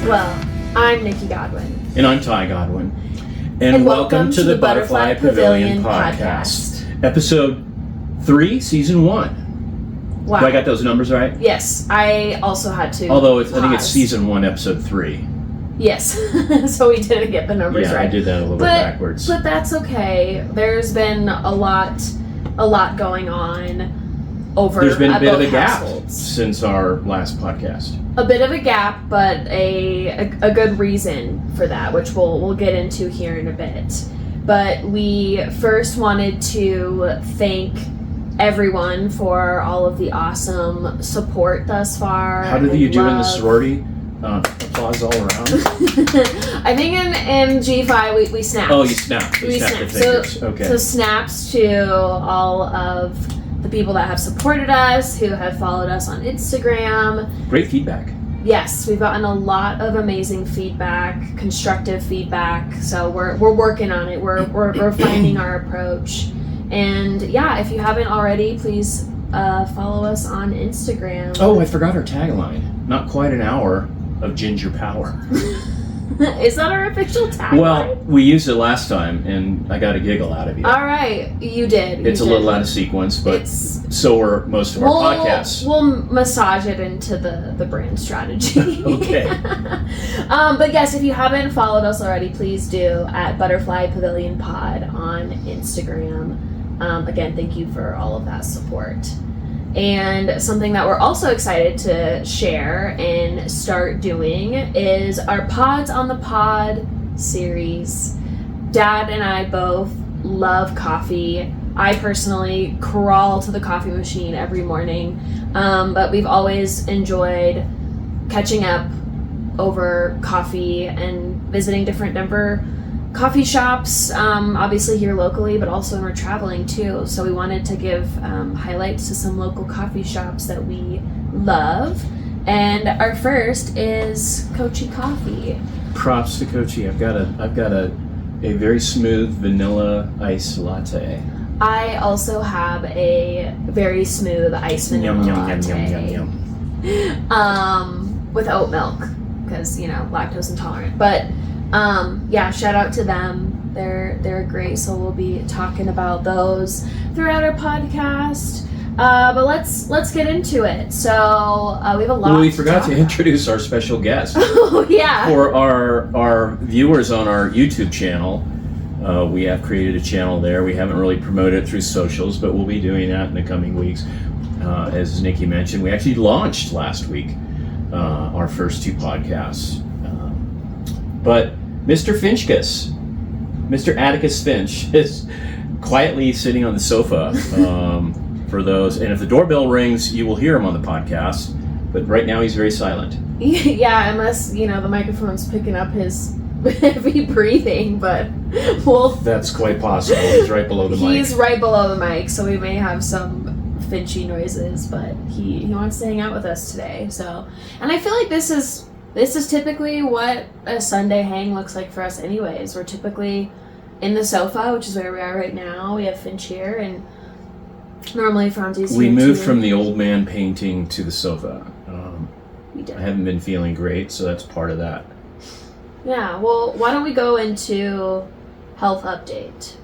Well, I'm Nikki Godwin. And I'm Ty Godwin. And welcome to the Butterfly Pavilion Podcast. Episode 3, Season 1. Wow. Do I got those numbers right? Yes, I also had to Although I pause. think it's Season 1, Episode 3. Yes, so we didn't get the numbers right. Yeah, I did that a little bit backwards. But that's okay. There's been a lot going on over There's been a bit of a households. gap since our last podcast. A bit of a gap, but a good reason for that, which we'll get into here in a bit. But we first wanted to thank everyone for all of the awesome support thus far. How did you do in the sorority? Applause all around. I think in G5 we snapped. Oh, you snapped. You snapped the fingers. Okay. So snaps to all of the people that have supported us, who have followed us on Instagram. Great feedback. Yes, we've gotten a lot of amazing feedback, constructive feedback. So we're working on it. We're refining our approach. And yeah, if you haven't already, please follow us on Instagram. Oh, I forgot our tagline. Not quite an hour of ginger power. Is that our official tagline? Well, we used it last time, and I got a giggle out of you. All right, you did. It's a little out of sequence, but so are most of our podcasts. We'll massage it into the brand strategy. Okay. But yes, if you haven't followed us already, please do at Butterfly Pavilion Pod on Instagram. Again, thank you for all of that support. And something that we're also excited to share and start doing is our Pods on the Pod series. Dad and I both love coffee. I personally crawl to the coffee machine every morning, but we've always enjoyed catching up over coffee and visiting different Denver coffee shops, obviously here locally, but also when we're traveling too. So we wanted to give highlights to some local coffee shops that we love. And our first is Kochi Coffee. Props to Kochi. I've got a very smooth vanilla ice latte. I also have a very smooth iced vanilla latte. With oat milk, because lactose intolerant. But yeah, shout out to them. They're great. So we'll be talking about those throughout our podcast. But let's get into it. So we have a lot. Well, we forgot to introduce our special guest. Oh yeah. For our viewers on our YouTube channel, we have created a channel there. We haven't really promoted it through socials, but we'll be doing that in the coming weeks. As Nikki mentioned, we actually launched last week our first 2 podcasts. But Mr. Finchkus, Mr. Atticus Finch, is quietly sitting on the sofa for those. And if the doorbell rings, you will hear him on the podcast. But right now, he's very silent. Yeah, unless, the microphone's picking up his heavy breathing. But That's quite possible. He's right below the mic. He's right below the mic, so we may have some Finchy noises. But he wants to hang out with us today. So, and I feel like this is typically what a Sunday hang looks like for us anyways. We're typically in the sofa, which is where we are right now. We have Finch here, and normally Franzi's here. We moved from the old man painting to the sofa. We did. I haven't been feeling great, so that's part of that. Yeah, well, why don't we go into health update?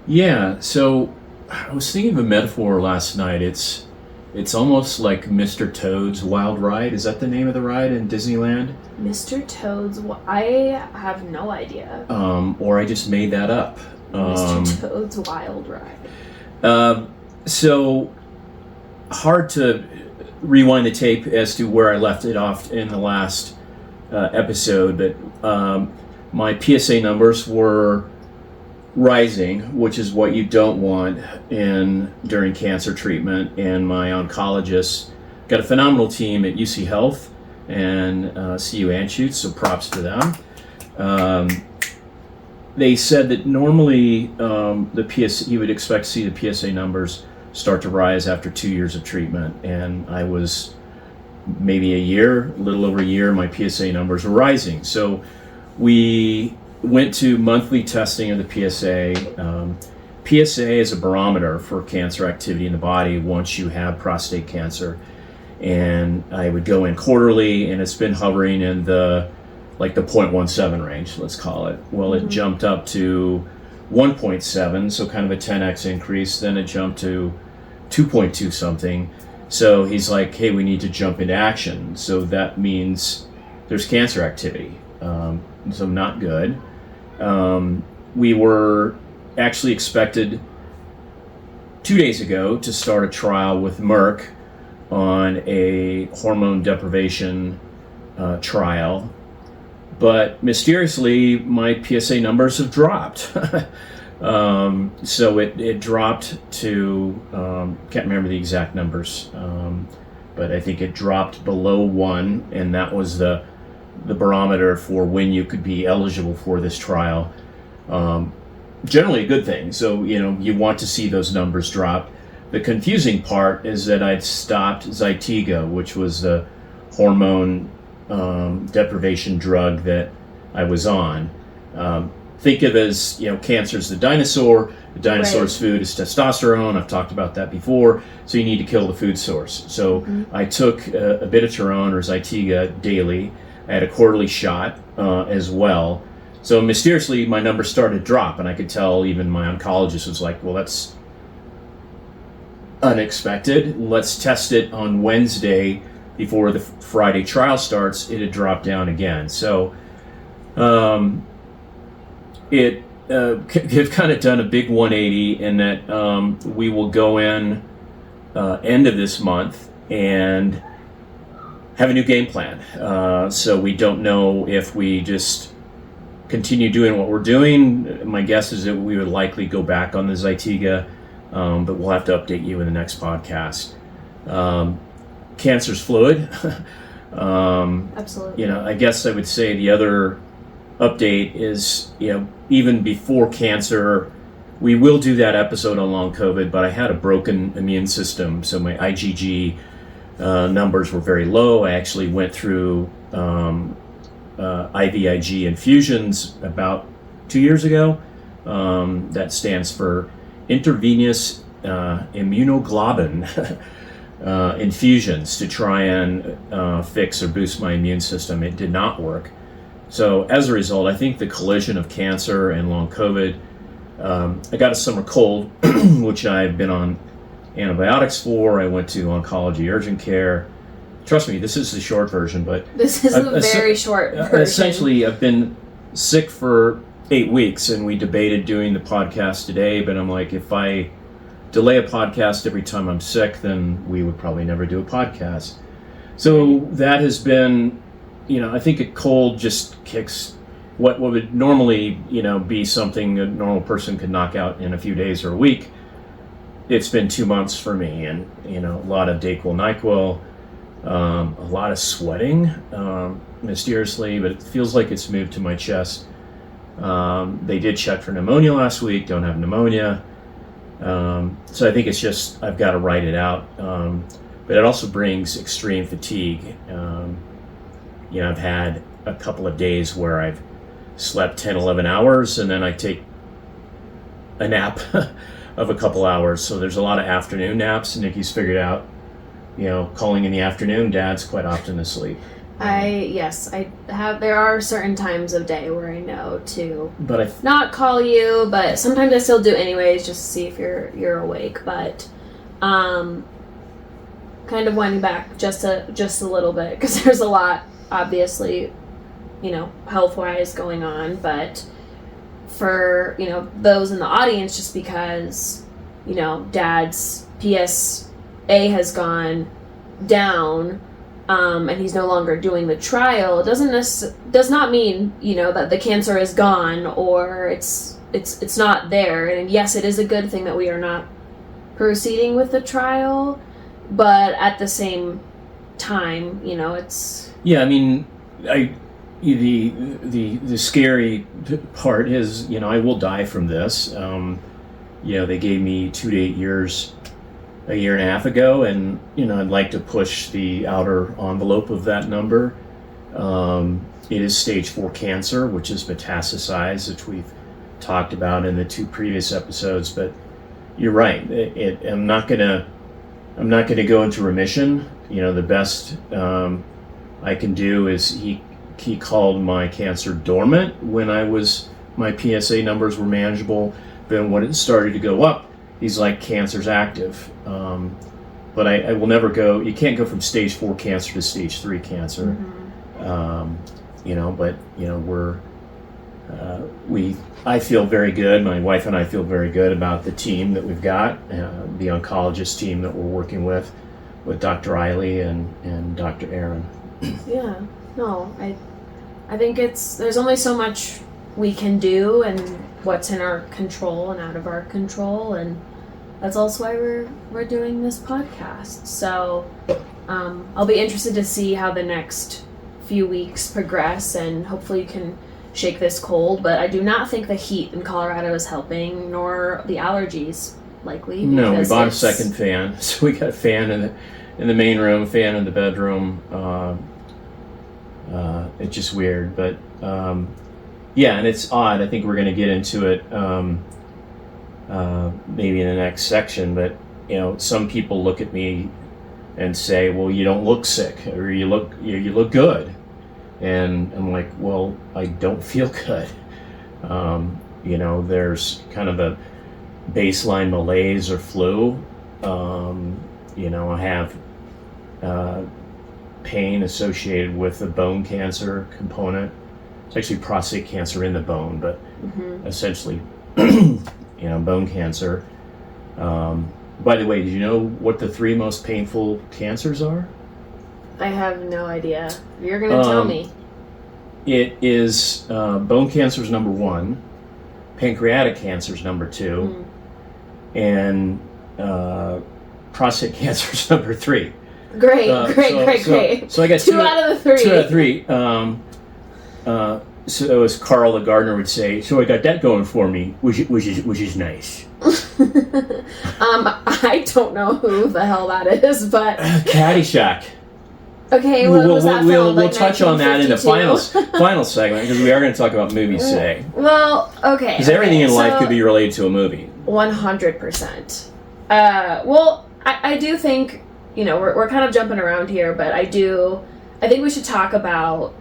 Yeah, so I was thinking of a metaphor last night. It's almost like Mr. Toad's Wild Ride. Is that the name of the ride in Disneyland? Mr. Toad's... I have no idea. Or I just made that up. Mr. Toad's Wild Ride. So, hard to rewind the tape as to where I left it off in the last episode, but my PSA numbers were rising, which is what you don't want during cancer treatment. And my oncologist got a phenomenal team at UC Health and CU Anschutz, so props to them. They said that normally he would expect to see the PSA numbers start to rise after 2 years of treatment, and I was maybe a little over a year, my PSA numbers were rising. So we went to monthly testing of the PSA. PSA is a barometer for cancer activity in the body once you have prostate cancer. and I would go in quarterly, and it's been hovering in the 0.17 range, let's call it. Well, it jumped up to 1.7, so kind of a 10x increase. Then it jumped to 2.2 something. So he's like, hey, we need to jump into action. So that means there's cancer activity. So not good. We were actually expected 2 days ago to start a trial with Merck on a hormone deprivation trial. But mysteriously, my PSA numbers have dropped. So it dropped to, can't remember the exact numbers, but I think it dropped below 1, and that was the barometer for when you could be eligible for this trial. Generally a good thing. So, you want to see those numbers drop. The confusing part is that I'd stopped Zytiga, which was the hormone deprivation drug that I was on. Think of it as, cancer's the dinosaur. The dinosaur's food is testosterone. I've talked about that before. So you need to kill the food source. So I took a bidaterone or Zytiga daily. I had a quarterly shot as well. So mysteriously, my numbers started to drop, and I could tell even my oncologist was like, well, that's unexpected. Let's test it on Wednesday before the Friday trial starts. It had dropped down again. So they've kind of done a big 180 in that we will go in end of this month and have a new game plan. So we don't know if we just continue doing what we're doing. My guess is that we would likely go back on the Zytiga, but we'll have to update you in the next podcast. Cancer's fluid. Absolutely. I guess I would say the other update is, even before cancer, we will do that episode on long COVID, but I had a broken immune system, so my IgG numbers were very low. I actually went through IVIG infusions about 2 years ago. That stands for intravenous immunoglobulin infusions to try and fix or boost my immune system. It did not work. So as a result, I think the collision of cancer and long COVID, I got a summer cold, which I've been on antibiotics for. I went to oncology urgent care. Trust me, this is the short version, but this is a very short version. Essentially, I've been sick for 8 weeks, and we debated doing the podcast today, but I'm like, if I delay a podcast every time I'm sick, then we would probably never do a podcast. So that has been, I think a cold just kicks what would normally, be something a normal person could knock out in a few days or a week. It's been 2 months for me, and, a lot of Dayquil, NyQuil, a lot of sweating, mysteriously, but it feels like it's moved to my chest. They did check for pneumonia last week, don't have pneumonia. So I think it's just, I've got to write it out. But it also brings extreme fatigue. I've had a couple of days where I've slept 10, 11 hours, and then I take a nap of a couple hours. So there's a lot of afternoon naps. Nikki's figured out, calling in the afternoon, Dad's quite often asleep. I have. There are certain times of day where I know to not call you, but sometimes I still do anyways, just to see if you're awake. But, kind of winding back just a little bit, because there's a lot, obviously, health wise going on. But for those in the audience, just because Dad's PSA has gone down. And he's no longer doing the trial, does not mean that the cancer is gone or it's not there. And yes, it is a good thing that we are not proceeding with the trial, but at the same time, it's the scary part is I will die from this. They gave me 2 to 8 years a year and a half ago, and I'd like to push the outer envelope of that number. It is stage 4 cancer, which is metastasized, which we've talked about in the 2 previous episodes. But you're right. I'm not gonna go into remission. the best I can do is he called my cancer dormant when my PSA numbers were manageable. Then when it started to go up, he's like, cancer's active. But I will never go. You can't go from stage 4 cancer to stage 3 cancer. But I feel very good. My wife and I feel very good about the team that we've got, the oncologist team that we're working with Dr. Eiley and Dr. Aaron. Yeah, no, I think there's only so much we can do and what's in our control and out of our control, and that's also why we're doing this podcast. So I'll be interested to see how the next few weeks progress, and hopefully you can shake this cold, but I do not think the heat in Colorado is helping, nor the allergies likely. No, we bought a second fan, so we got a fan in the main room, a fan in the bedroom. It's just weird, but yeah, and it's odd. I think we're going to get into it maybe in the next section, but some people look at me and say, well, you don't look sick, or you look good. And I'm like, well, I don't feel good. There's kind of a baseline malaise or flu. I have pain associated with the bone cancer component. It's actually prostate cancer in the bone, but essentially, bone cancer. By the way, did you know what the 3 most painful cancers are? I have no idea. You're going to tell me. It is bone cancer is number 1, pancreatic cancer is number 2, and prostate cancer is number 3. Great. So I got 2 out of the 3. 2 out of 3. So as Carl the gardener would say, so I got that going for me, which is nice. I don't know who the hell that is, but Caddyshack. Okay, was that film? We'll touch on that in the final segment, because we are going to talk about movies today. Well, okay. Because everything in life could be related to a movie. 100%. Well, I do think, we're kind of jumping around here, but I think we should talk about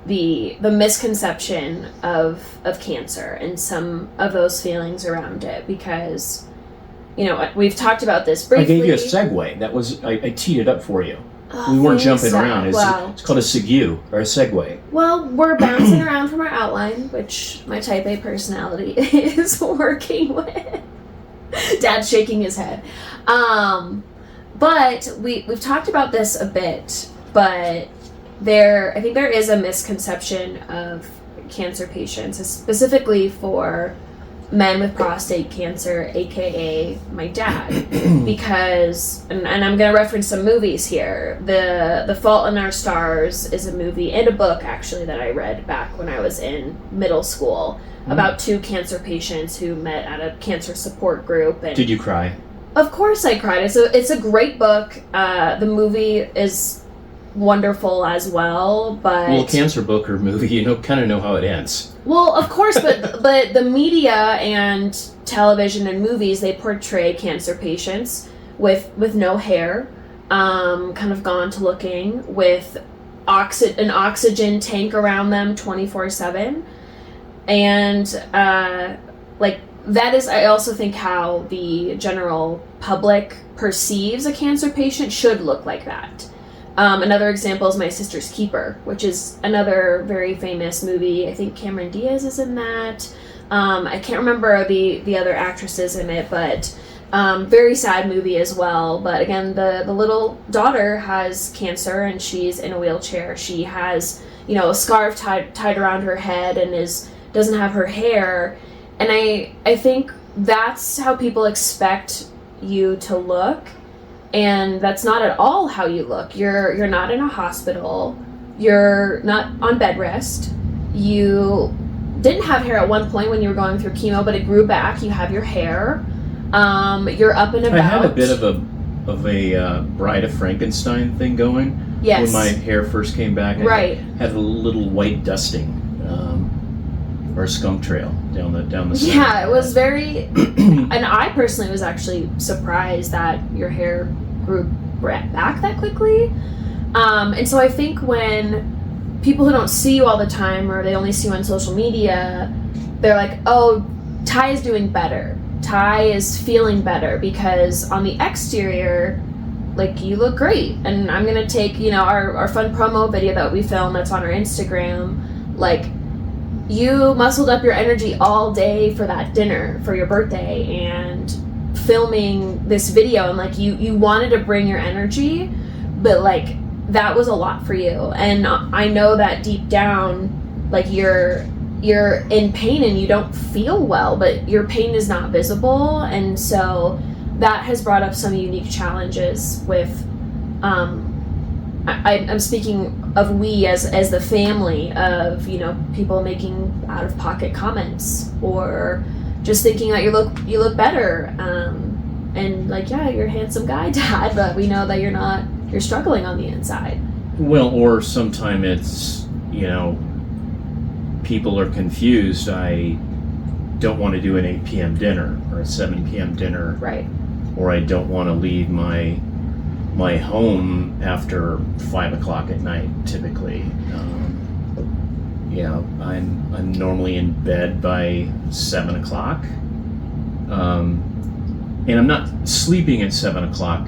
the misconception of cancer and some of those feelings around it, because, we've talked about this briefly. I gave you a segue. That was, I teed it up for you. We weren't jumping around. It's called a segue, or a segue. Well, we're bouncing around from our outline, which my type A personality is working with. Dad's shaking his head. But we've talked about this a bit, but I think there is a misconception of cancer patients, specifically for men with prostate cancer, aka my dad, because, and I'm going to reference some movies here. The Fault in Our Stars is a movie and a book, actually, that I read back when I was in middle school about 2 cancer patients who met at a cancer support group. And did you cry? Of course I cried. It's a great book. The movie is wonderful as well, but... Well, cancer book or movie, kind of know how it ends. Well, of course, but the media and television and movies, they portray cancer patients with no hair, kind of gaunt looking, with an oxygen tank around them 24/7, and that is, I also think, how the general public perceives a cancer patient should look like that. Another example is My Sister's Keeper, which is another very famous movie. I think Cameron Diaz is in that. I can't remember the other actresses in it, but very sad movie as well. But again, the little daughter has cancer and she's in a wheelchair. She has, a scarf tied around her head and doesn't have her hair. And I think that's how people expect you to look. And that's not at all how you look. You're not in a hospital. You're not on bed rest. You didn't have hair at one point when you were going through chemo, but it grew back. You have your hair. You're up and about. I had a bit of a Bride of Frankenstein thing going. Yes. When my hair first came back, right. I had a little white dusting, or a skunk trail down the side. Yeah, it was very. And I personally was actually surprised that your hair grew back that quickly. And so I think when people who don't see you all the time, or they only see you on social media, they're like, oh, Ty is doing better. Ty is feeling better, because on the exterior, like, you look great. And I'm gonna take, our fun promo video that we filmed that's on our Instagram. Like, you muscled up your energy all day for that dinner for your birthday, and filming this video, and like you wanted to bring your energy, but like that was a lot for you. And I know that deep down, like, you're in pain and you don't feel well, but your pain is not visible. And so that has brought up some unique challenges with I'm speaking of we as the family, of people making out of pocket comments, or just thinking that you look better, and like, yeah, you're a handsome guy, Dad, but we know that you're struggling on the inside. Well, or sometime it's, people are confused. I don't want to do an 8 p.m. dinner or a 7 p.m. dinner. Right. Or I don't want to leave my home after 5 o'clock at night, typically. I'm normally in bed by 7 o'clock. And I'm not sleeping at 7 o'clock.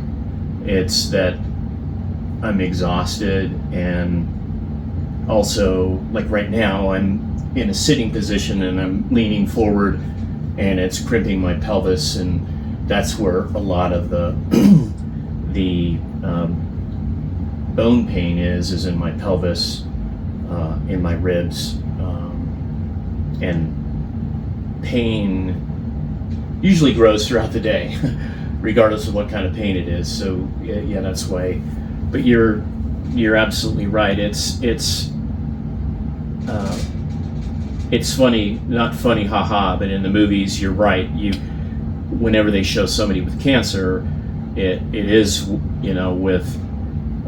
It's that I'm exhausted, and also, like right now, I'm in a sitting position and I'm leaning forward, and it's crimping my pelvis, and that's where a lot of the bone pain is in my pelvis, in my ribs, and pain usually grows throughout the day, regardless of what kind of pain it is. So yeah, that's why. But you're absolutely right. It's funny, not funny, haha. But in the movies, you're right. Whenever they show somebody with cancer, it is with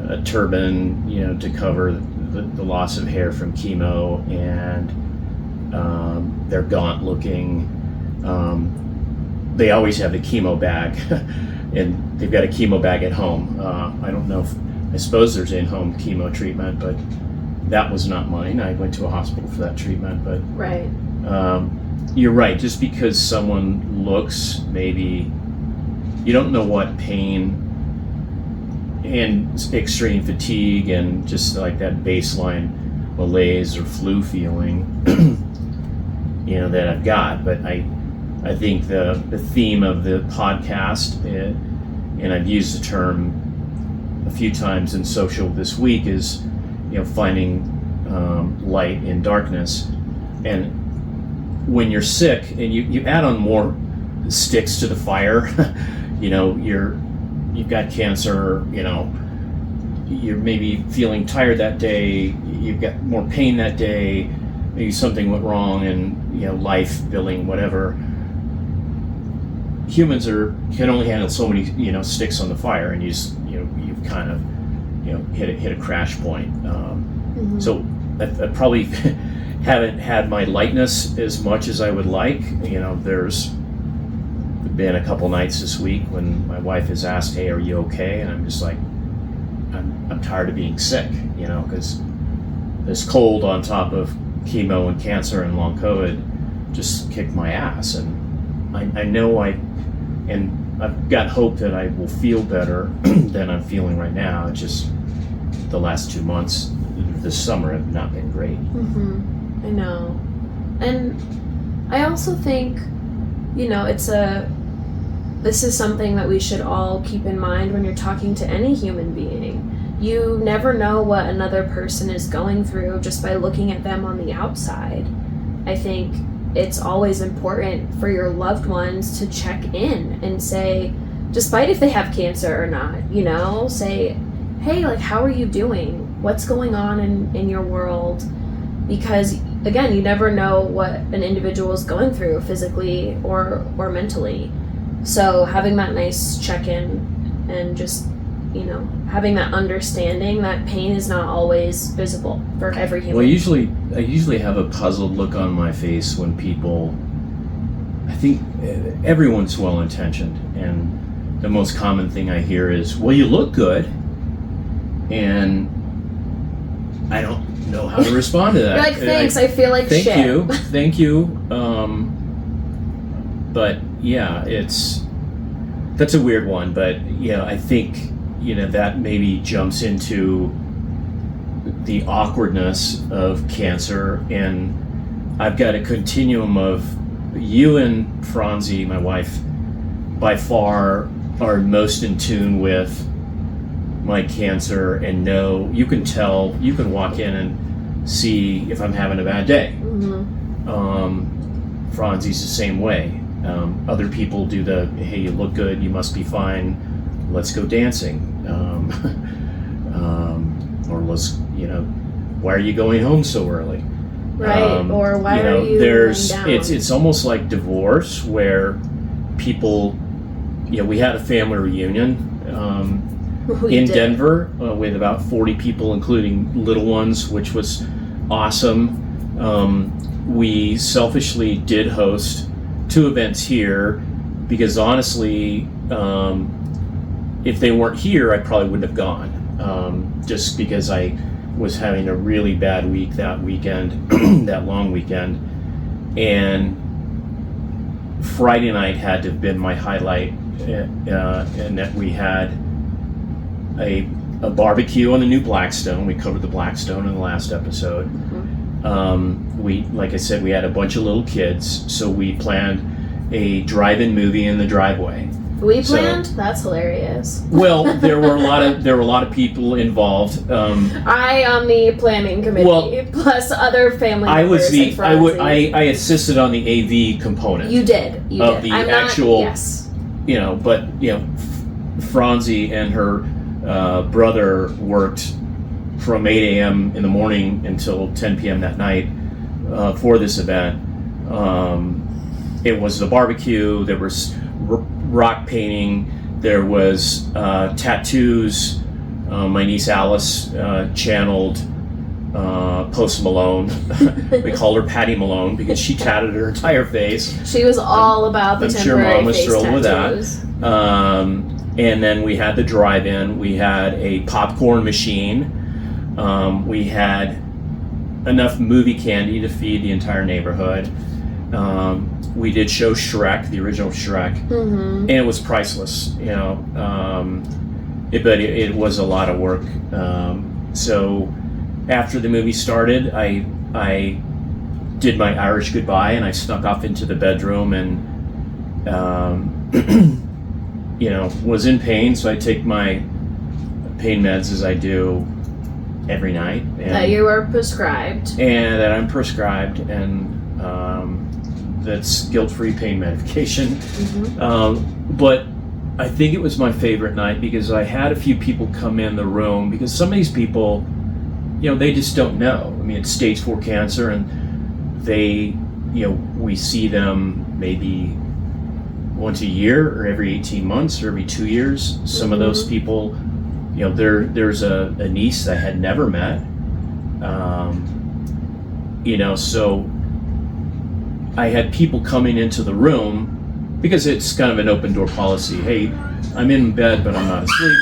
a turban, to cover the loss of hair from chemo, and they're gaunt looking. They always have the chemo bag, and they've got a chemo bag at home. I don't know I suppose there's in-home chemo treatment, but that was not mine. I went to a hospital for that treatment. But right. You're right. Just because someone looks, maybe you don't know what pain and extreme fatigue and just like that baseline malaise or flu feeling, that I've got. But I think the theme of the podcast, and I've used the term a few times in social this week, is finding light in darkness. And when you're sick and you add on more sticks to the fire, you've got cancer, you're maybe feeling tired that day, you've got more pain that day, maybe something went wrong in life, billing, whatever. Humans can only handle so many sticks on the fire, and you've kind of hit a crash point. So I probably haven't had my lightness as much as I would like. There's been a couple nights this week when my wife has asked, "Hey, are you okay?" And I'm just like, I'm tired of being sick, because this cold on top of chemo and cancer and long COVID just kicked my ass. And I know I've got hope that I will feel better than I'm feeling right now. It's just the last 2 months this summer have not been great. I know. And I also think, this is something that we should all keep in mind when you're talking to any human being. You never know what another person is going through just by looking at them on the outside. I think it's always important for your loved ones to check in and say, despite if they have cancer or not, say, hey, like, how are you doing? What's going on in your world? Because, again, you never know what an individual is going through physically or mentally. So having that nice check-in and just, having that understanding that pain is not always visible for every human. Well, I usually have a puzzled look on my face when people, I think everyone's well-intentioned, and the most common thing I hear is, well, you look good. And I don't know how to respond to that. You're like, thanks, I feel like thank shit. Thank you. But yeah, that's a weird one. But I think, that maybe jumps into the awkwardness of cancer. And I've got a continuum of you and Franzi, my wife, by far are most in tune with my cancer and know, you can tell, you can walk in and see if I'm having a bad day. Franzi's the same way. Other people do the, hey, you look good, you must be fine, let's go dancing. Or let's, why are you going home so early? Right, or why are you there's down? It's almost like divorce, where people, we had a family reunion in Denver with about 40 people, including little ones, which was awesome. We selfishly did host 2 events here because honestly, if they weren't here, I probably wouldn't have gone, just because I was having a really bad week that weekend, that long weekend. And Friday night had to have been my highlight, and that we had a barbecue on the new Blackstone. We covered the Blackstone in the last episode. Like I said, we had a bunch of little kids, so we planned a drive-in movie in the driveway. That's hilarious. Well, there were a lot of people involved. I on the planning committee, plus other family members. I assisted on the AV component. You did. The actual. Yes. But Franzi and her brother worked from 8 a.m. in the morning until 10 p.m. that night for this event. It was the barbecue. There was rock painting. There was tattoos. My niece Alice channeled Post Malone. We called her Patty Malone because she tatted her entire face. She was all about the temporary I'm sure Mom was face thrilled tattoos. with that. And then we had the drive-in. We had a popcorn machine. We had enough movie candy to feed the entire neighborhood. We did show Shrek, the original Shrek, and it was priceless. But it was a lot of work. So after the movie started, I did my Irish goodbye, and I snuck off into the bedroom and was in pain. So I take my pain meds as I do every night. That you were prescribed. And that I'm prescribed, and that's guilt-free pain medication. But I think it was my favorite night because I had a few people come in the room, because some of these people, they just don't know. I mean, it's stage 4 cancer, and they, we see them maybe once a year or every 18 months or every 2 years. Some of those people, there's a niece that I had never met. So I had people coming into the room because it's kind of an open door policy. Hey, I'm in bed, but I'm not asleep.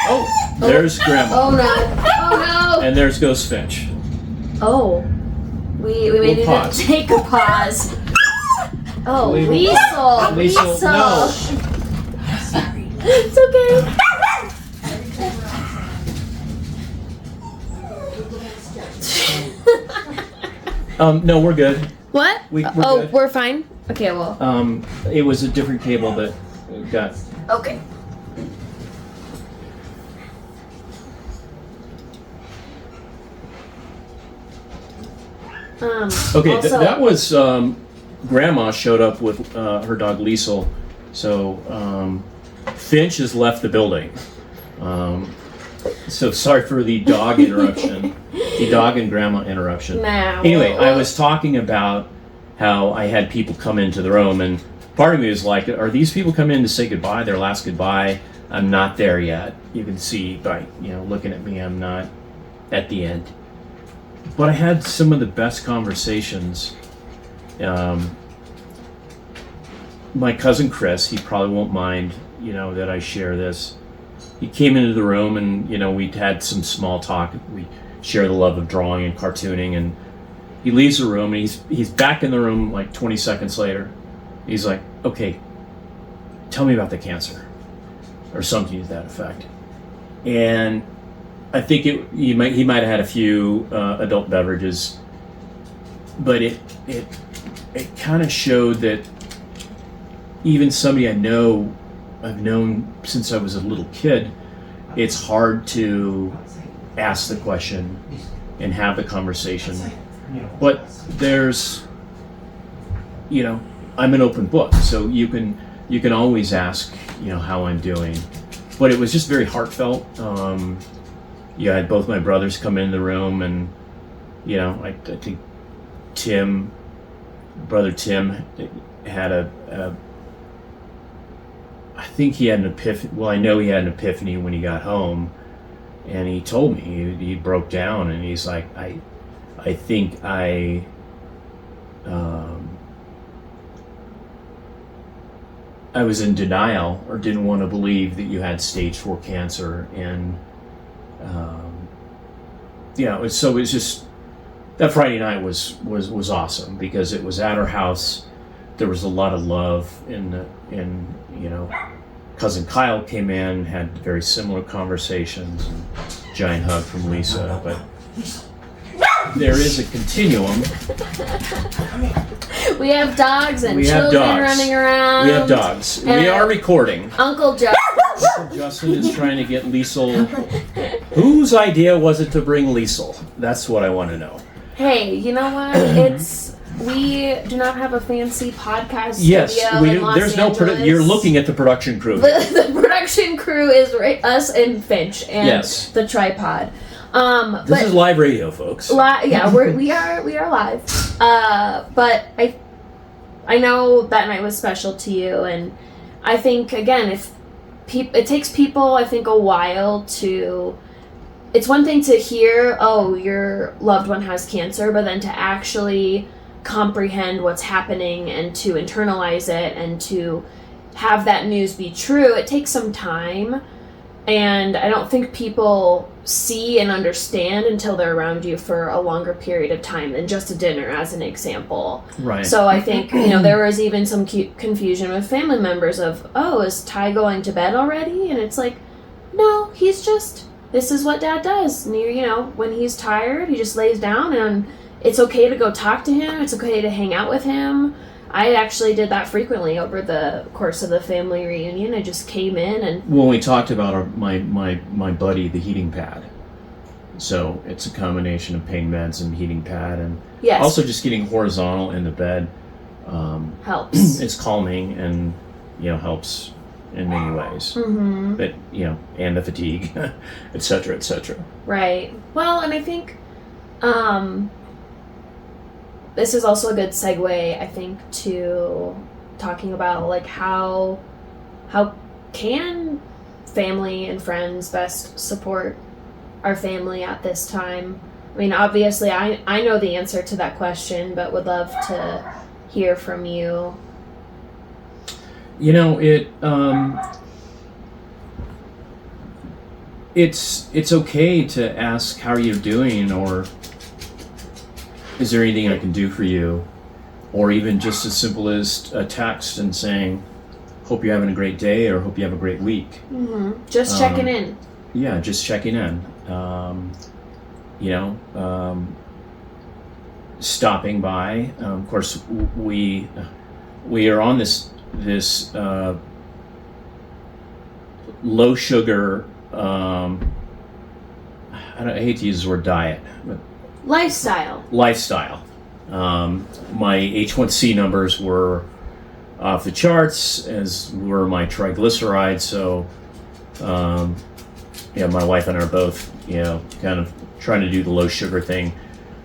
Oh, there's Grandma. Oh no. And there's Ghost Finch. Oh. We may need to take a pause. Oh, Liesel. No. Sorry. It's okay. No, we're good. What? We're good. We're fine? Okay, well. It was a different cable that got... Okay. Okay, that was... Grandma showed up with her dog Liesel. So Finch has left the building. So sorry for the dog interruption. The dog and grandma interruption. Anyway, I was talking about how I had people come into the room, and part of me was like, are these people coming in to say goodbye, their last goodbye? I'm not there yet. You can see by looking at me, I'm not at the end. But I had some of the best conversations. My cousin Chris, he probably won't mind, that I share this. He came into the room, and we'd had some small talk. We share the love of drawing and cartooning, and he leaves the room, and he's back in the room like 20 seconds later. He's like, "Okay, tell me about the cancer," or something to that effect. And I think he might have had a few adult beverages, but it kind of showed that even somebody I've known since I was a little kid, it's hard to ask the question and have the conversation. But there's, I'm an open book, so you can always ask, how I'm doing. But it was just very heartfelt. I had both my brothers come in the room, and I think brother Tim had I think he had an epiphany. Well, I know he had an epiphany when he got home, and he told me he broke down, and he's like, I think I was in denial or didn't want to believe that you had stage 4 cancer, and so it's just that Friday night was awesome because it was at our house. There was a lot of love, and cousin Kyle came in, had very similar conversations, and giant hug from Lisa. But there is a continuum. We have dogs and children running around. We have dogs. We are recording. Uncle Justin. Uncle Justin is trying to get Liesel. Whose idea was it to bring Liesel? That's what I want to know. Hey, you know what? We do not have a fancy podcast studio in Los There's Angeles. You're looking at the production crew. The production crew is us and Finch and the tripod. This is live radio, folks. We are live. But I know that night was special to you, and I think again, it takes people, I think, a while to. It's one thing to hear, oh, your loved one has cancer, but then to actually comprehend what's happening and to internalize it and to have that news be true, it takes some time. And I don't think people see and understand until they're around you for a longer period of time than just a dinner, as an example. Right. So I think, there was even some confusion with family members of, oh, is Ty going to bed already? And it's like, no, this is what Dad does. And when he's tired, he just lays down, and it's okay to go talk to him. It's okay to hang out with him. I actually did that frequently over the course of the family reunion. I just came in and... When we talked about my buddy, the heating pad. So it's a combination of pain meds and heating pad, and also just getting horizontal in the bed helps. It's calming and helps in many ways. Mm-hmm. But and the fatigue, et cetera, et cetera. Right. Well, and I think this is also a good segue, I think, to talking about like how can family and friends best support our family at this time. I mean, obviously, I know the answer to that question, but would love to hear from you. It's okay to ask how you're doing, or is there anything I can do for you, or even just as simple as a text and saying, hope you're having a great day, or hope you have a great week. Mm-hmm. Just checking in. Yeah, just checking in. Stopping by. Of course, we are on this low sugar. I hate to use the word diet, but lifestyle. My H1C numbers were off the charts, as were my triglycerides. So, my wife and I are both, kind of trying to do the low sugar thing,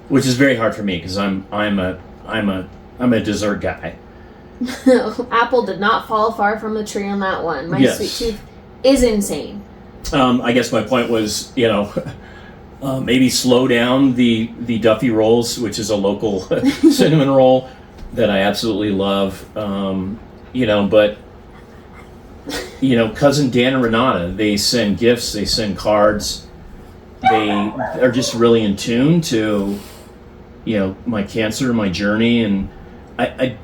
which is very hard for me because I'm a dessert guy. Apple did not fall far from the tree on that one. My sweet tooth is insane. I guess my point was, maybe slow down the Duffy rolls, which is a local cinnamon roll that I absolutely love. But cousin Dan and Renata, they send gifts, they send cards. They are just really in tune to, my cancer, my journey. And I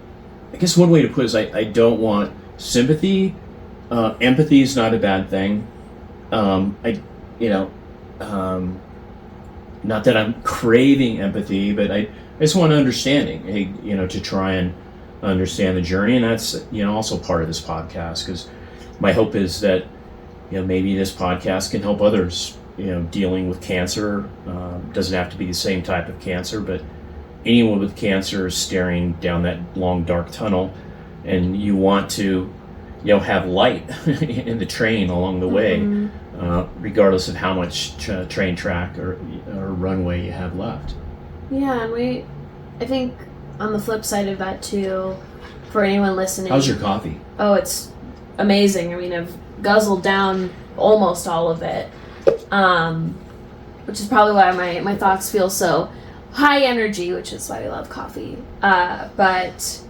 guess one way to put it is I don't want sympathy. Empathy is not a bad thing. Not that I'm craving empathy, but I just want understanding, to try and understand the journey. And that's, also part of this podcast, because my hope is that, maybe this podcast can help others, dealing with cancer. Doesn't have to be the same type of cancer, but anyone with cancer is staring down that long, dark tunnel, and you want to, have light in the train along the way, regardless of how much train track or runway you have left. Yeah, and I think on the flip side of that too, for anyone listening. How's your coffee? Oh, it's amazing. I mean, I've guzzled down almost all of it, which is probably why my thoughts feel so high energy, which is why we love coffee. But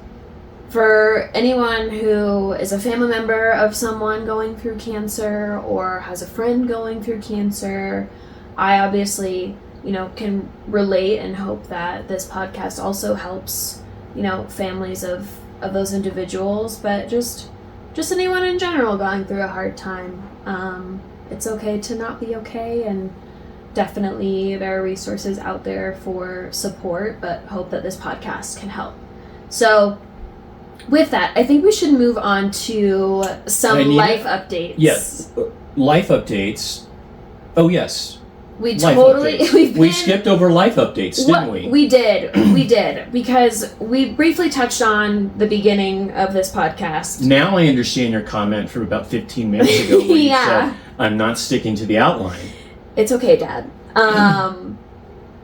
for anyone who is a family member of someone going through cancer or has a friend going through cancer, I obviously, can relate and hope that this podcast also helps, families of those individuals, but just anyone in general going through a hard time. It's okay to not be okay, and definitely there are resources out there for support, but hope that this podcast can help. So with that, I think we should move on to some life updates. Yes, life updates. Oh, yes. We skipped over life updates, didn't we? We did, because we briefly touched on the beginning of this podcast. Now I understand your comment from about 15 minutes ago where you said, I'm not sticking to the outline. It's okay, Dad.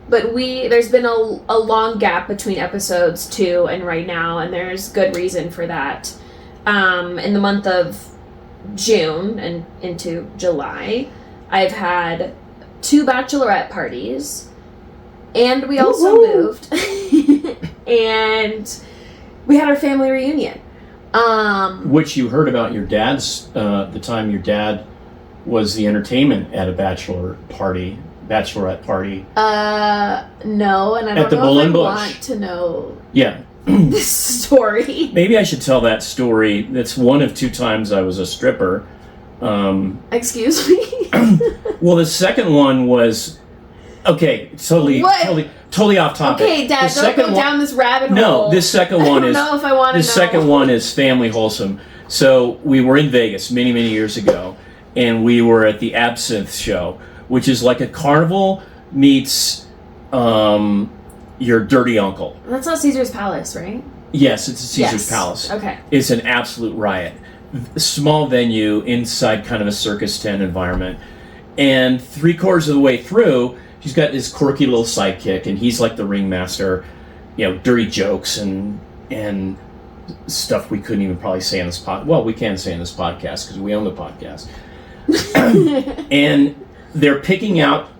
But there's been a long gap between episodes 2 and right now, and there's good reason for that. In the month of June and into July, I've had 2 bachelorette parties, and we also moved, and we had our family reunion. Which you heard about your dad's, the time your dad was the entertainment at a bachelorette party. No, and I don't know if I want to know this story. Maybe I should tell that story. That's one of 2 times I was a stripper. Excuse me? Well, the second one was... Okay, totally off topic. Okay, Dad, don't go down this rabbit hole. No, this second one is... I don't know if I want to know. The second one is family wholesome. So we were in Vegas many, many years ago, and we were at the Absinthe Show, which is like a carnival meets your dirty uncle. That's not Caesar's Palace, right? Yes, it's a Caesar's Palace. Okay. It's an absolute riot. Small venue inside kind of a circus tent environment. And 3/4 of the way through, he's got this quirky little sidekick, and he's like the ringmaster, dirty jokes and stuff we couldn't even probably say on this podcast. Well, we can say on this podcast because we own the podcast. And they're picking out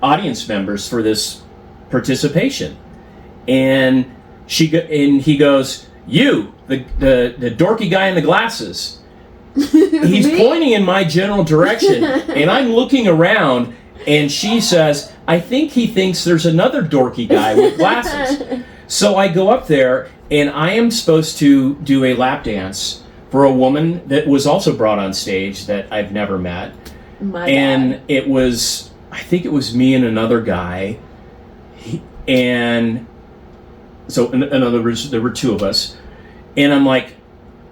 audience members for this participation, and he goes, "You, the dorky guy in the glasses." He's pointing in my general direction, and I'm looking around, and she says, "I think he thinks there's another dorky guy with glasses." So I go up there, and I am supposed to do a lap dance for a woman that was also brought on stage that I've never met. And it was, I think it was me and another guy. And so in other words, there were 2 of us. And I'm like,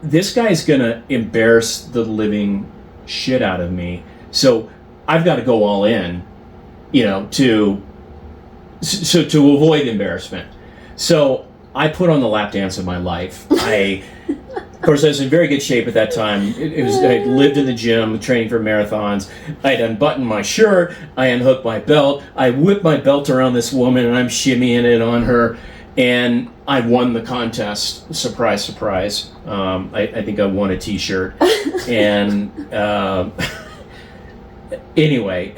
this guy's going to embarrass the living shit out of me. So I've got to go all in, to avoid embarrassment. So I put on the lap dance of my life. Of course, I was in very good shape at that time. I lived in the gym, training for marathons. I'd unbuttoned my shirt. I unhooked my belt. I whipped my belt around this woman, and I'm shimmying it on her. And I won the contest. Surprise, surprise. I think I won a T-shirt. And anyway,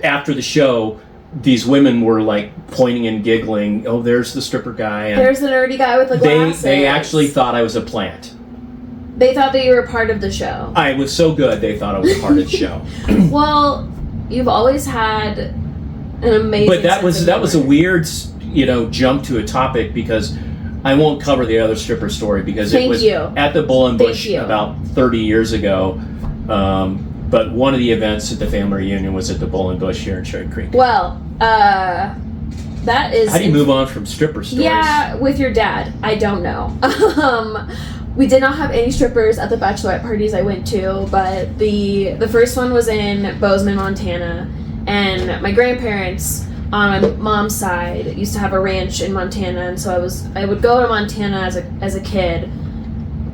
after the show, these women were like pointing and giggling. Oh, there's the stripper guy. And there's the nerdy guy with the glasses. They actually thought I was a plant. They thought that you were part of the show. I was so good, they thought I was part of the show. Well, you've always had an amazing. But that was a weird, jump to a topic because I won't cover the other stripper story because it was at the Bull and Bush about 30 years ago. But one of the events at the family reunion was at the Bull and Bush here in Cherry Creek. Well, that is. How do you move on from stripper stories? Yeah, with your dad. I don't know. We did not have any strippers at the bachelorette parties I went to, but the first one was in Bozeman, Montana, and my grandparents on my mom's side used to have a ranch in Montana, and so I would go to Montana as a kid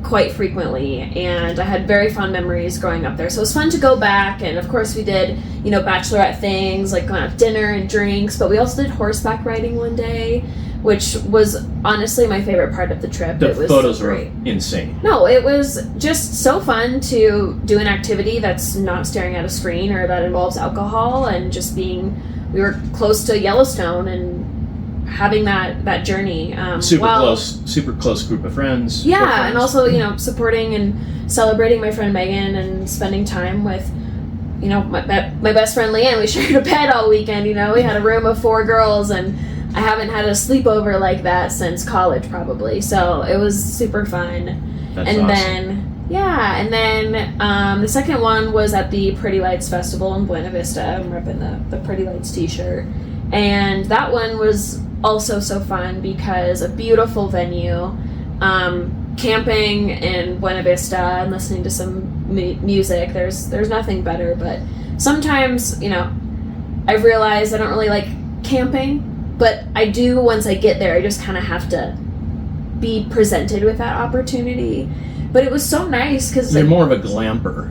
quite frequently, and I had very fond memories growing up there. So it was fun to go back, and of course we did, bachelorette things like going out to dinner and drinks, but we also did horseback riding one day, which was honestly my favorite part of the trip. The it was photos great. were insane. No, it was just so fun to do an activity that's not staring at a screen or that involves alcohol, and just we were close to Yellowstone and having that journey. Super close group of friends. Yeah, and also, supporting and celebrating my friend Megan and spending time with, my best friend Leanne. We shared a bed all weekend, we had a room of 4 girls, and I haven't had a sleepover like that since college probably. So it was super fun. That's and awesome. then the second one was at the Pretty Lights Festival in Buena Vista. I'm repping the Pretty Lights t-shirt. And that one was also so fun because a beautiful venue, camping in Buena Vista and listening to some music. There's nothing better, but sometimes, I've realized I don't really like camping, but I do once I get there. I just kind of have to be presented with that opportunity. But it was so nice because you're more of a glamper.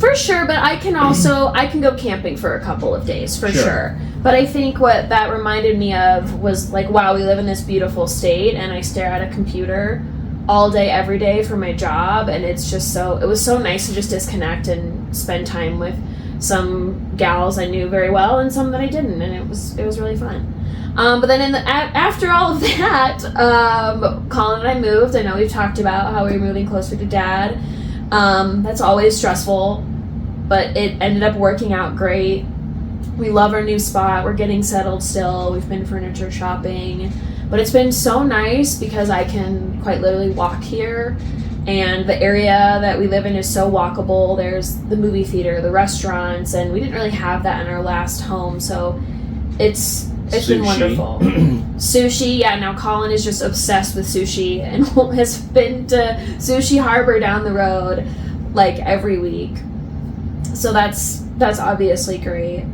For sure, but I can go camping for a couple of days, for sure. But I think what that reminded me of was like, wow, we live in this beautiful state, and I stare at a computer all day, every day for my job, and it was so nice to just disconnect and spend time with some gals I knew very well and some that I didn't, and it was really fun. But then after all of that, Colin and I moved. I know we've talked about how we were moving closer to Dad. That's always stressful, but it ended up working out great. We love our new spot. We're getting settled still. We've been furniture shopping, but it's been so nice because I can quite literally walk here, and the area that we live in is so walkable. There's the movie theater, the restaurants, and we didn't really have that in our last home, so it's been wonderful. Sushi, yeah, now Colin is just obsessed with sushi and has been to Sushi Harbor down the road like every week. So that's obviously great.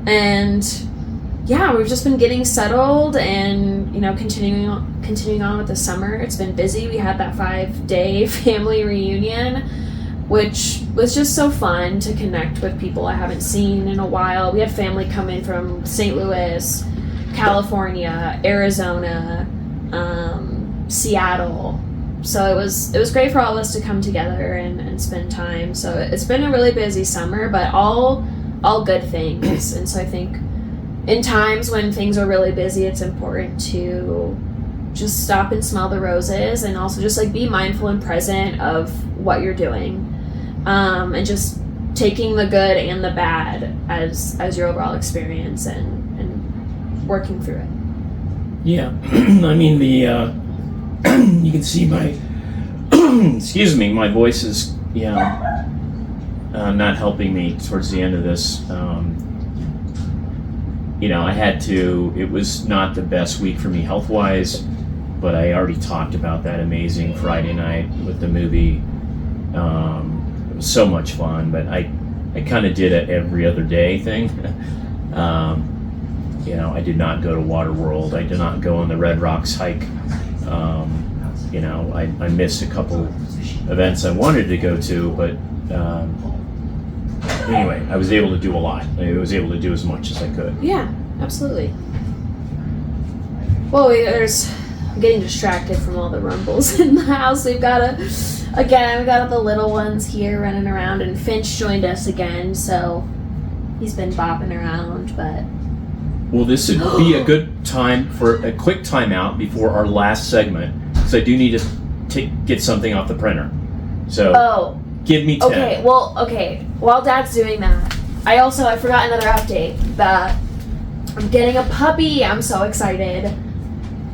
And yeah, we've just been getting settled and, continuing on with the summer. It's been busy. We had that 5-day family reunion, which was just so fun to connect with people I haven't seen in a while. We had family come in from St. Louis, California, Arizona, Seattle. So it was great for all of us to come together and spend time. So it's been a really busy summer, but all good things. And so I think in times when things are really busy, it's important to just stop and smell the roses, and also just like be mindful and present of what you're doing. And just taking the good and the bad as your overall experience and working through it. Yeah. I mean, you can see my excuse me, my voice is not helping me towards the end of this. It was not the best week for me health-wise, but I already talked about that amazing Friday night with the movie. It was so much fun, but I kind of did a every other day thing. I did not go to Waterworld. I did not go on the Red Rocks hike. I missed a couple events I wanted to go to, but anyway, I was able to do a lot. I was able to do as much as I could. Yeah, absolutely. Well, I'm getting distracted from all the rumbles in the house. We got the little ones here running around, and Finch joined us again, so he's been bopping around, but... Well, this would be a good time for a quick timeout before our last segment, because I do need to get something off the printer. So Oh. give me 10. Okay. While Dad's doing that, I forgot another update that I'm getting a puppy. I'm so excited.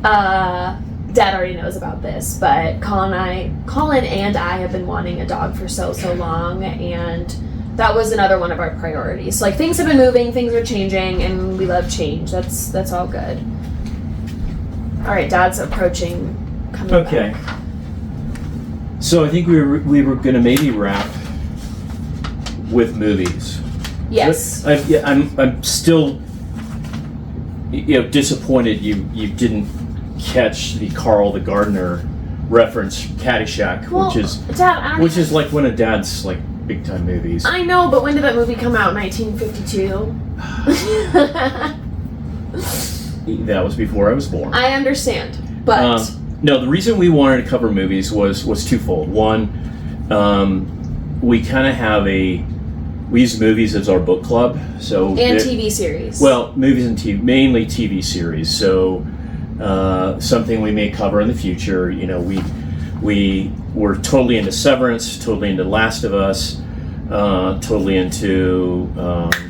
Dad already knows about this, but Colin and I have been wanting a dog for so long, and that was another one of our priorities. Like, things have been moving, things are changing, and we love change. That's all good. All right, Dad's approaching. Coming Okay. back. So I think we were going to maybe wrap with movies. Yes. I'm still disappointed you didn't catch the Carl the Gardener reference, Caddyshack, Well, Dad, which is like one of Dad's like big time movies. I know, but when did that movie come out? 1952. That was before I was born. I understand, but no, the reason we wanted to cover movies was twofold. One, we kind of have we use movies as our book club, so and TV series. Well, movies and TV, mainly TV series. So something we may cover in the future. We were totally into Severance, totally into Last of Us, totally into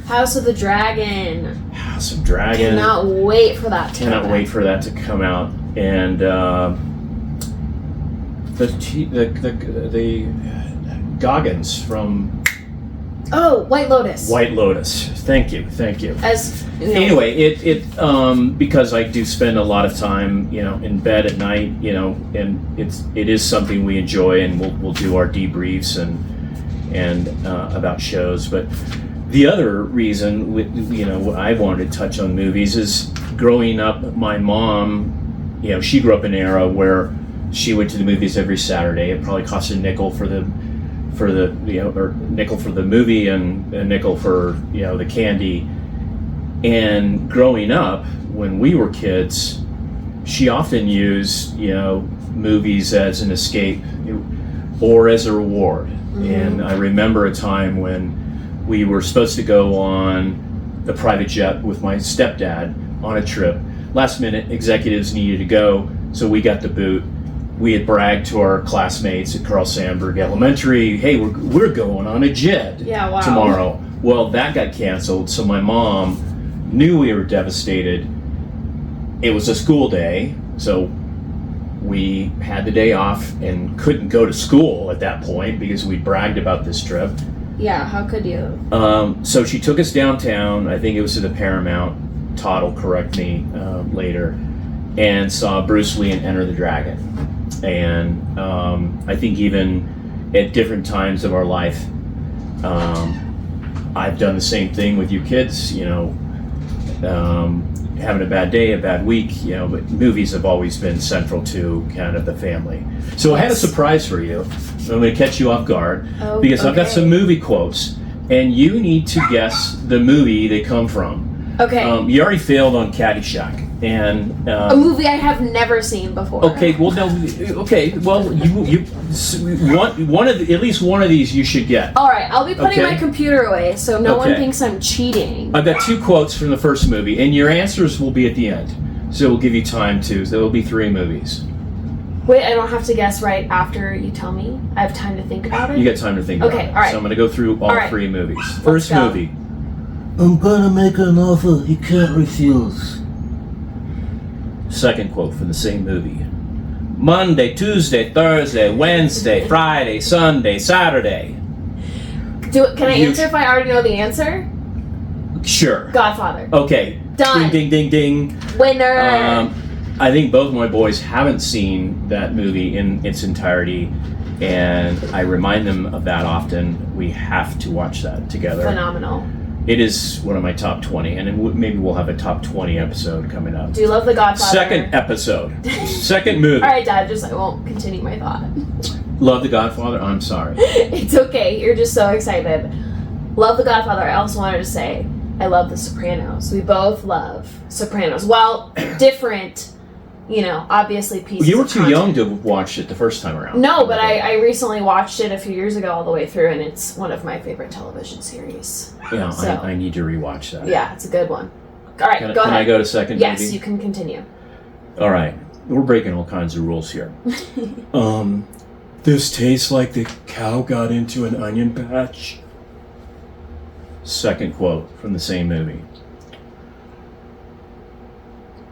House of the Dragon. House of Dragon. Cannot wait for that to come out. Wait for that to come out. And the Goggins from White Lotus. White Lotus. Thank you. As Anyway, it because I do spend a lot of time, in bed at night, and it is something we enjoy, and we'll do our debriefs and about shows. But the other reason, what I wanted to touch on movies is growing up. My mom, she grew up in an era where she went to the movies every Saturday. It probably cost a nickel for the or nickel for the movie and a nickel for the candy. And growing up, when we were kids, she often used movies as an escape or as a reward. Mm-hmm. And I remember a time when we were supposed to go on the private jet with my stepdad on a trip. Last minute, executives needed to go, so we got the boot. We had bragged to our classmates at Carl Sandburg Elementary, hey, we're going on a jet tomorrow. Well, that got canceled, so my mom knew we were devastated. It was a school day, so we had the day off and couldn't go to school at that point because we bragged about this trip. Yeah, how could you? So she took us downtown, I think it was to the Paramount, Todd will correct me later, and saw Bruce Lee in Enter the Dragon. And I think even at different times of our life, I've done the same thing with you kids, having a bad day, a bad week, but movies have always been central to kind of the family. So I had a surprise for you. I'm going to catch you off guard because I've got some movie quotes, and you need to guess the movie they come from. Okay. You already failed on Caddyshack. And a movie I have never seen before. Okay, well, no. Okay, well, you one of at least one of these you should get. All right, I'll be putting my computer away so no one thinks I'm cheating. I've got 2 quotes from the first movie, and your answers will be at the end, so we'll give you time to. So there will be 3 movies. Wait, I don't have to guess right after you tell me. I have time to think about it. You got time to think about it. Okay, all right. So I'm going to go through all 3 movies. First movie. I'm gonna make an offer he can't refuse. Second quote from the same movie. Monday, Tuesday, Thursday, Wednesday, Friday, Sunday, Saturday. Can I answer if I already know the answer? Sure. Godfather. Okay. Done. Ding, ding, ding, ding. Winner. I think both my boys haven't seen that movie in its entirety, and I remind them of that often. We have to watch that together. Phenomenal. It is one of my top 20, and maybe we'll have a top 20 episode coming up. Do you love The Godfather? Second episode. Second movie. All right, Dad, I won't continue my thought. Love The Godfather? I'm sorry. It's okay. You're just so excited. Love The Godfather. I also wanted to say I love The Sopranos. We both love Sopranos. Well, different, obviously pieces You were of too content. young to watch it the first time around. No, but I recently watched it a few years ago all the way through, and it's one of my favorite television series. Yeah, So, I need to rewatch that. yeah, it's a good one. All right, go ahead. Can I go to second movie? Yes, you can continue. All right. we're breaking all kinds of rules here. This tastes like the cow got into an onion patch. Second quote from the same movie.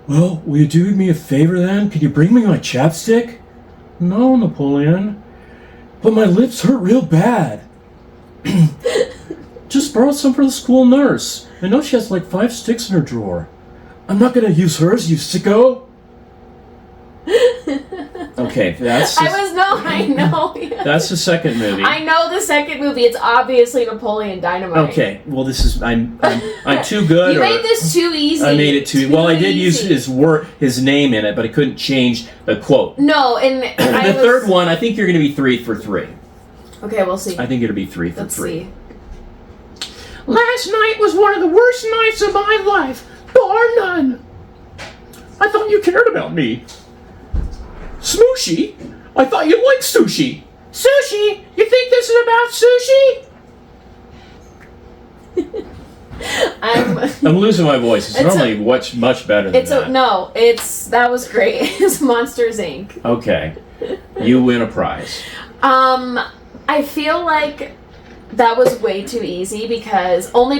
Well, will you do me a favor then? Could you bring me my chapstick? No, Napoleon. But my lips hurt real bad. Just borrow some for the school nurse. I know she has like 5 sticks in her drawer. I'm not gonna use hers, you sicko. Okay, that's. I know. That's the second movie. I know the second movie. It's obviously Napoleon Dynamite. Okay, well, this is I'm too good. You made this too easy. I made it too. Well, I did use his name in it, but I couldn't change the quote. No, and the third one, I think you're going to be 3 for 3. Okay, we'll see. I think it'll be 3 for Let's 3. See. Last night was one of the worst nights of my life, bar none. I thought you cared about me. Smooshy? I thought you liked sushi. Sushi? You think this is about sushi? I'm losing my voice. It's normally much better than that. That was great. It's Monsters Inc. Okay. You win a prize. I feel like that was way too easy because all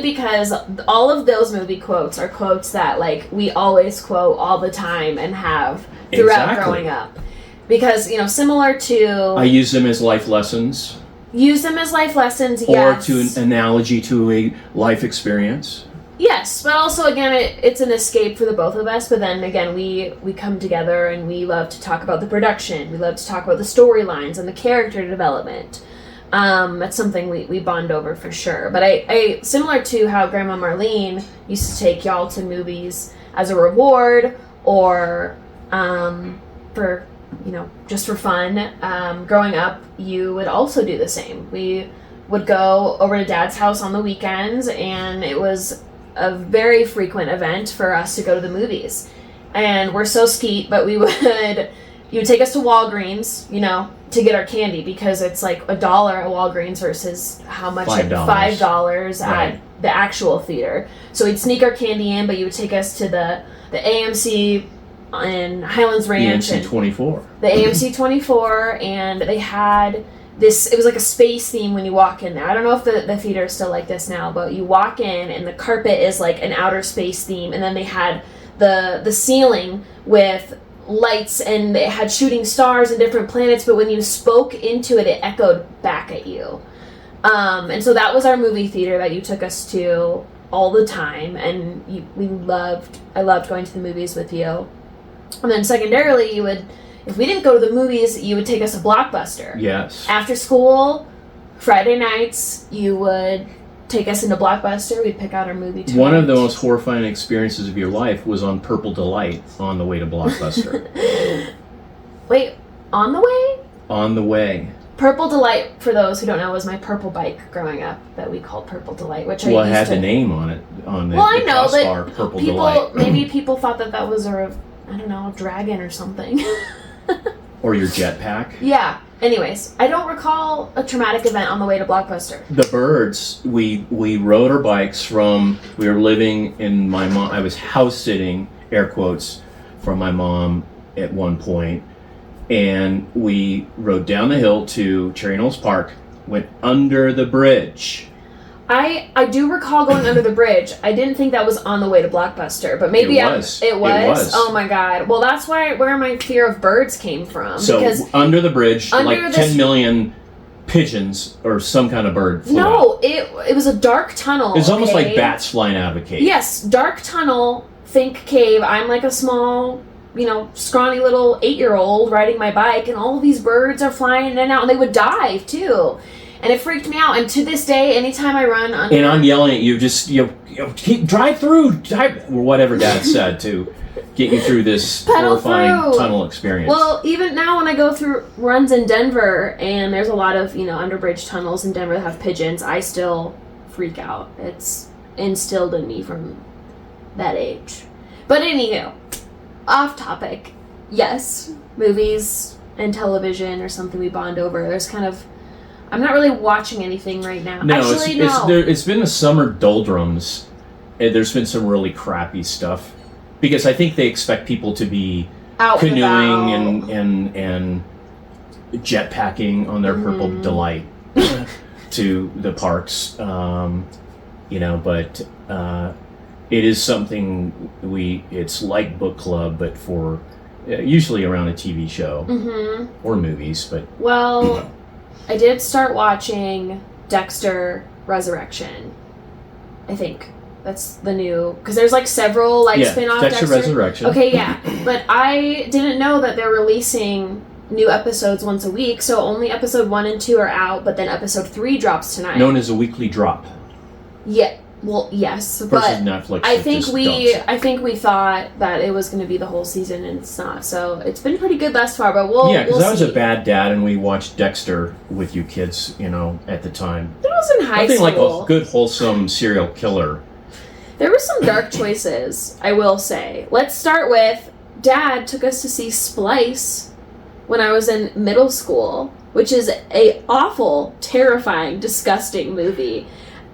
of those movie quotes are quotes that like we always quote all the time and have throughout growing up. Because, similar to... I use them as life lessons. Use them as life lessons, yes. Or to an analogy to a life experience. Yes, but also, again, it's an escape for the both of us. But then, again, we come together and we love to talk about the production. We love to talk about the storylines and the character development. That's something we bond over for sure. But I similar to how Grandma Marlene used to take y'all to movies as a reward or for... just for fun. Growing up, you would also do the same. We would go over to Dad's house on the weekends, and it was a very frequent event for us to go to the movies. And we're so skeet, but you would take us to Walgreens, to get our candy, because it's like $1 at Walgreens versus how much? $5 at the actual theater. So we'd sneak our candy in, but you would take us to the AMC in Highlands Ranch. The AMC 24. The AMC 24, and they had this, it was like a space theme when you walk in there. I don't know if the theater is still like this now, but you walk in and the carpet is like an outer space theme, and then they had the ceiling with lights, and it had shooting stars and different planets, but when you spoke into it, it echoed back at you. And so that was our movie theater that you took us to all the time, and I loved going to the movies with you. And then secondarily, if we didn't go to the movies, you would take us to Blockbuster. Yes. After school, Friday nights, you would take us into Blockbuster. We'd pick out our movie tonight. One of the most horrifying experiences of your life was on Purple Delight on the way to Blockbuster. Wait, on the way? On the way. Purple Delight, for those who don't know, was my purple bike growing up that we called Purple Delight, which it had the name on it on the I know, crossbar, but Purple Delight. Maybe people thought that was a dragon or something. Or your jetpack. Yeah. Anyways, I don't recall a traumatic event on the way to Blockbuster. The Birds, we rode our bikes we were living in I was house sitting, air quotes, from my mom at one point, and we rode down the hill to Cherry Knolls Park, went under the bridge. I do recall going under the bridge. I didn't think that was on the way to Blockbuster, but maybe it was. It was? Oh my god. Well, that's where my fear of birds came from. So because under the bridge, 10 million pigeons or some kind of bird flew out. It was a dark tunnel. It's almost like bats flying out of a cave. Yes, dark tunnel, think cave. I'm like a small, scrawny little 8-year-old riding my bike, and all of these birds are flying in and out, and they would dive too. And it freaked me out. And to this day, anytime I run under... And I'm yelling at you, just, drive through, or whatever Dad said to get you through this horrifying tunnel experience. Well, even now when I go through runs in Denver, and there's a lot of, underbridge tunnels in Denver that have pigeons, I still freak out. It's instilled in me from that age. But anywho, off topic. Yes, movies and television are something we bond over. There's kind of... I'm not really watching anything right now. No, it's been the summer doldrums. There's been some really crappy stuff. Because I think they expect people to be Out and canoeing about. and jet packing on their Purple Delight to the parks. But it is something it's like book club, but for usually around a TV show or movies. But Well, I did start watching Dexter Resurrection. I think that's the new, because there's like several spin-off Dexter Resurrection. Okay, yeah, but I didn't know that they're releasing new episodes once a week. So only episode 1 and 2 are out, but then episode 3 drops tonight. Known as a weekly drop. Yeah. Well, yes, Versus but Netflix. I that think just we dumps. thought that it was going to be the whole season, and it's not. So it's been pretty good thus far. But we'll because we'll I was see. a bad dad, and we watched Dexter with you kids. At the time. That was in high Nothing school. like a good wholesome serial killer. There were some dark choices, I will say. Let's start with Dad took us to see Splice when I was in middle school, which is a awful, terrifying, disgusting movie.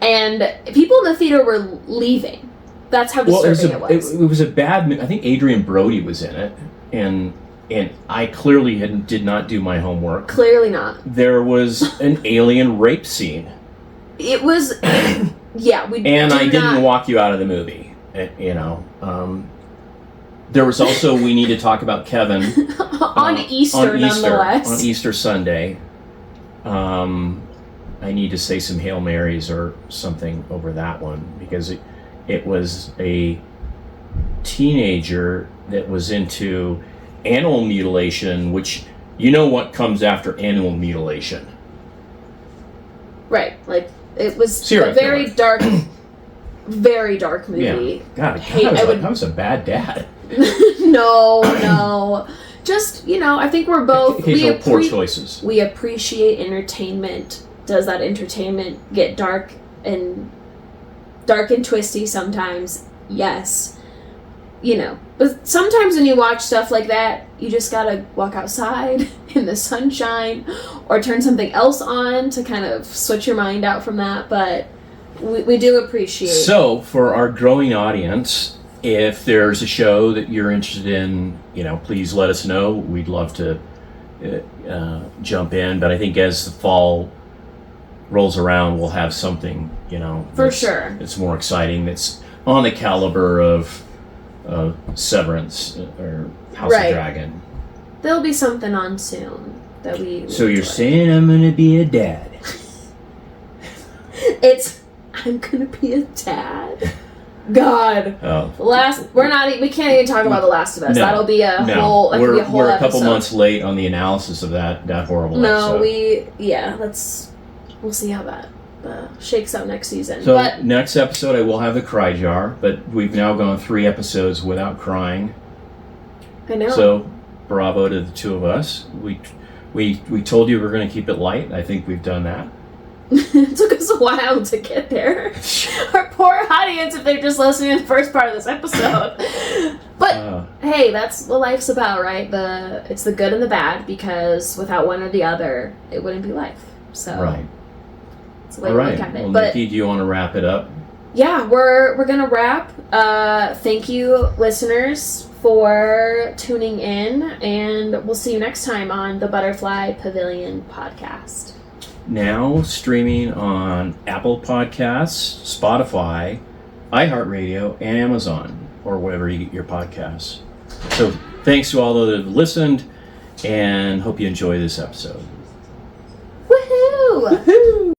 And people in the theater were leaving. That's how disturbing it was. It was a bad. I think Adrian Brody was in it, and I clearly did not do my homework. Clearly not. There was an alien rape scene. It was, yeah. I didn't walk you out of the movie. There was also We Need to Talk About Kevin on Easter, nonetheless. On Easter Sunday. I need to say some Hail Marys or something over that one, because it was a teenager that was into animal mutilation, which what comes after animal mutilation. Right, like it was Serial a very killer. very dark movie. Yeah, God, I was a bad dad. No. Just, I think we're both Occasional poor choices. We appreciate entertainment. Does that entertainment get dark and twisty sometimes? Yes. But sometimes when you watch stuff like that, you just gotta walk outside in the sunshine or turn something else on to kind of switch your mind out from that. But we do appreciate. So, for our growing audience, if there's a show that you're interested in, please let us know. We'd love to jump in. But I think as the fall rolls around, we'll have something, for sure. It's more exciting. That's on the caliber of Severance or House of Dragon. There'll be something on soon that we. So you're saying I'm gonna be a dad? I'm gonna be a dad. God. Oh. We can't even talk about The Last of Us. No, That'll be a whole. That could be a whole we're a episode. couple months late on the analysis of that horrible episode. We'll see how that shakes out next season. So but next episode I will have the cry jar, but we've now gone 3 episodes without crying. I know. So bravo to the two of us. We told you we were going to keep it light. I think we've done that. It took us a while to get there. Our poor audience, if they're just listening to the first part of this episode. But hey, that's what life's about, right? It's the good and the bad, because without one or the other, it wouldn't be life. So right. That's the way we look at it. Well, but Nikki, do you want to wrap it up? Yeah, we're gonna wrap. Thank you, listeners, for tuning in, and we'll see you next time on the Butterfly Pavilion podcast. Now streaming on Apple Podcasts, Spotify, iHeartRadio, and Amazon, or wherever you get your podcasts. So thanks to all those that have listened, and hope you enjoy this episode. Woohoo!